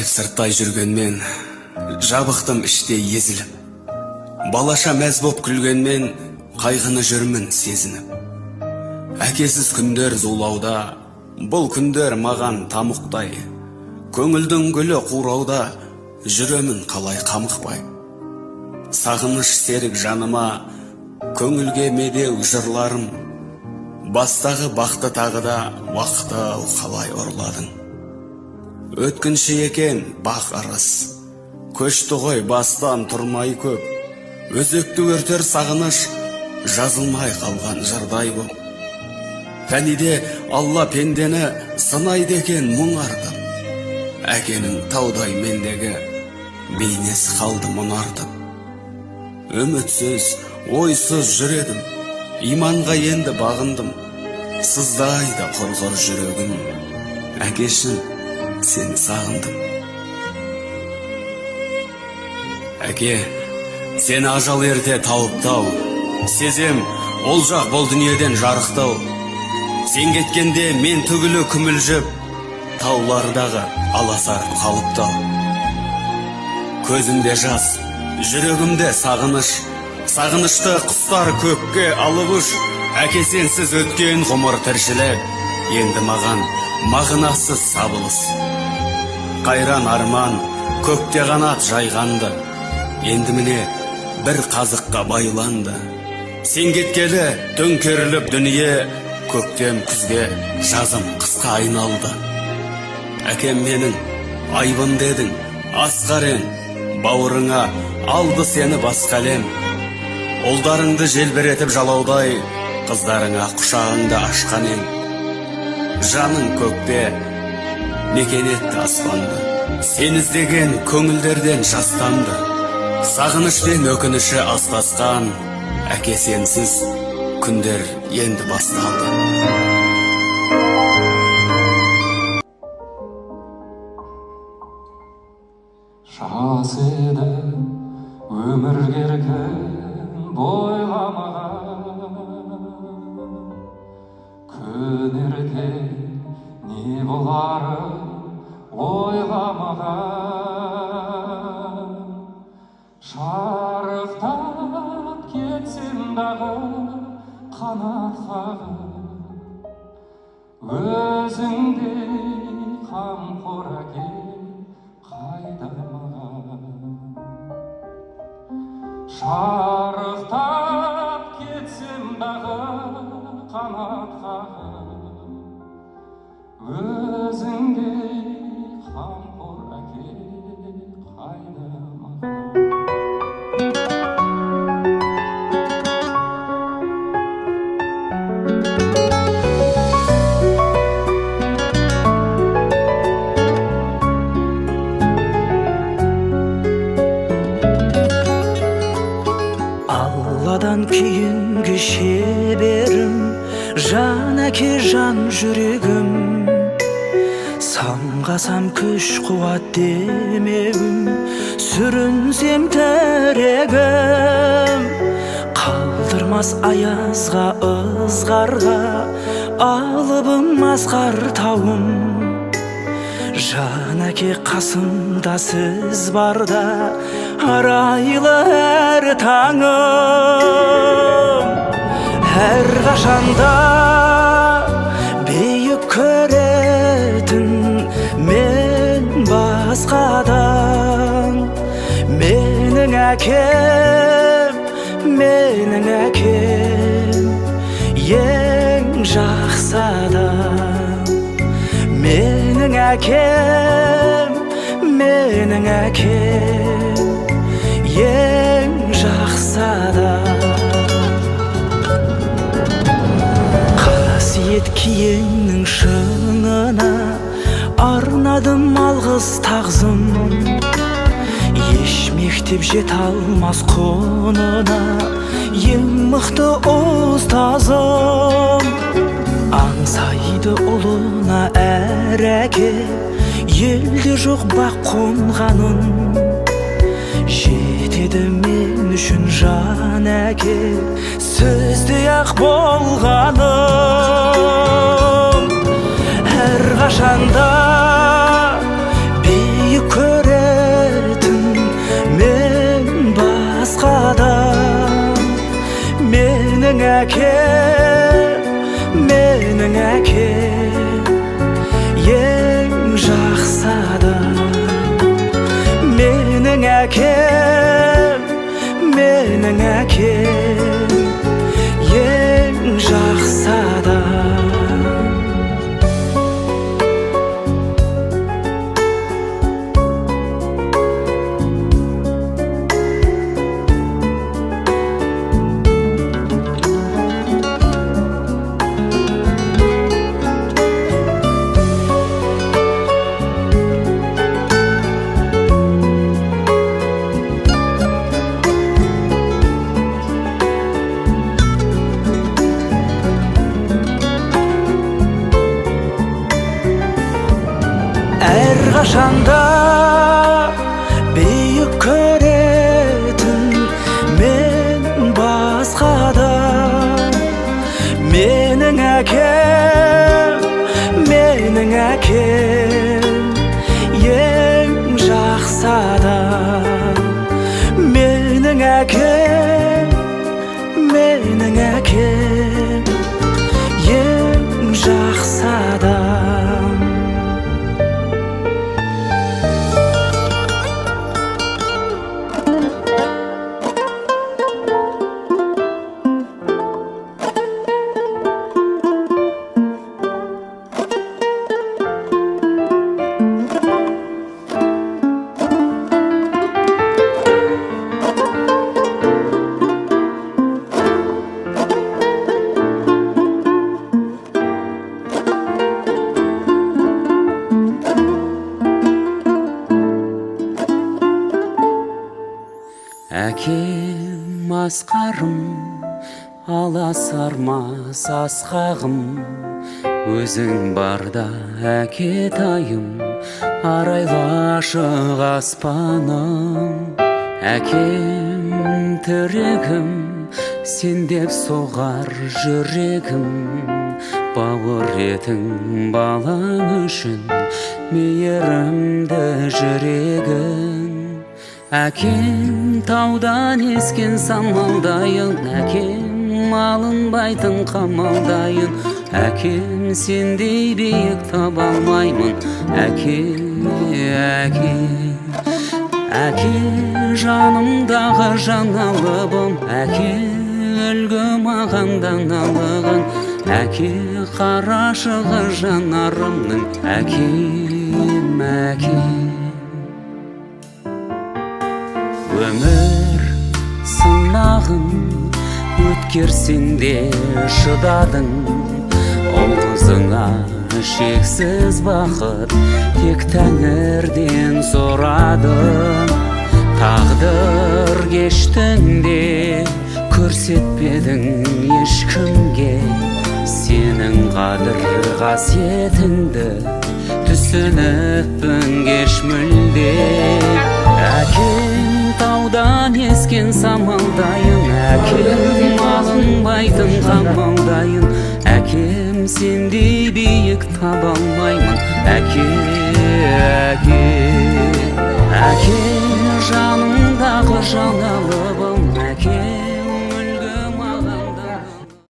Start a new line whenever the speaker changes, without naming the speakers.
Жайып сырттай жүргенмен, жабықтым іште езіліп. Балаша мәз боп күлгенмен, қайғыны жүрмін сезініп. Әкесіз күндер зулауда, бұл күндер маған тамұқтай. Көңілдің гүлі қурауда, жүремін қалай қамықпай. Сағыныш серік жаныма, көңілге медеу жырларым. Бастағы бақты тағыда, уақыты қалай ұрладың. Өткінші екен бақ арыс, көшті ғой бастан тұрмай көп. Өзекті өртер сағыныш, жазылмай қалған жырдай боп. Фәниде Алла пендені сынайды екен мұң артып. Әкенің таудай мендегі бейнесі қалды мұнартып. Үмітсіз, ойсыз жүредім, иманға енді бағындым. Сыздайды құрғыр жүрегім, әкешін сені сағындым. Әке, сені ажал ерте тауып-тау, сезем, ол жақ бұл дүниеден жарықтау. Сен кеткенде мен түгілі күмілжіп, таулардағы аласарып қалыптау. Көзімде жас, жүрегімде сағыныш, сағынышты құстар көкке алып ұш. Әке сенсіз өткен ғұмыр тіршілік, енді маған мағынасыз сабылыс. Қайран арман, көкте қанат жайғанды, енді міне бір қазыққа байланды. Сен кеткелі төңкеріліп дүние, көктем күзге, жазым қысқа айналды. Әкем менің айбын дедің, асқар ең, бауырыңа алды сені басқа әлем. Ұлдарыңды желбіретіп жалаудай, қыздарыңа құшағыңды ашқан ең. Жаның көкте, мекен етті аспанды, сен іздеген көңілдерден жастанды. Сағыныш пен өкініші астасқан, әке сенсіз күндер енді басталды.
Жас еді өмір керген бойламаған, күн ертең не боларын ойламаған. Шарықтап кетсем дағы қанат қағып, өзіңдей қамқор әке қайда маған. Шарықтап кетсем дағы қанат қағып, өзіңдей қамқор әке қайда маған.
Алладан кейінгі шеберім, жан әке жан жүрегім. Самғасам күш қуат демеуім, сүрінсем тірегім. Қалдырмас аязға ызғарға, алыбым асқар тауым. Жан әке қасымда сіз барда, арайлы әр таңым. Әр қашанда бейік көретін мен басқадан. Менің әкем, менің әкем, ең жақсы адам. Менің әкем, менің әкем, ең жақсы адам. Қасиет киеңнің шыңына арнадым алғыс тағзым. Еш мектеп жете алмас құнына ең мықты ұстазым. Аңсайды ұлына әр әке, елде жоқ бақ қонғанын. Жетеді мен үшін жан әке, сөздей ақ болғаным. Әр қашанда бейік да менің әкем ең жақсы адам. Менің әкем ең жақсы адам. Әрқашанда биік көретін мен басқада, менің әкем ең жақсы адам. Менің әкем ең жақсы адам.
Әкем асқарым, аласармас асқағым, өзің барда әкетайым, арайлы ашық аспаным. Әкем тірегім, сен деп соғар жүрегім, бауыр етің балаң үшін мейірімді жүрегің. Әкем таудан ескен самалдайын, әкем алынбайтын қамалдайын. Әкем сендей биік таба алмаймын. Әке жанымдағы жаналыбым, әке үлгі маған даналығың. Әке қарашығы жанарымның, әкем. Өмір сынағын өткерсең де шыдадың, ұлызыңа шексіз бақыт тек тәңірден сорадың. Тағдыр кештің де көрсетпедің ешкімге, сенің қадір қасиетіңді түсініппін кеш мүлде. Әкем таудан ескен самалдайын, әкем алынбайтын қамалдайын. Әкем сендей биік таба алмаймын. Әке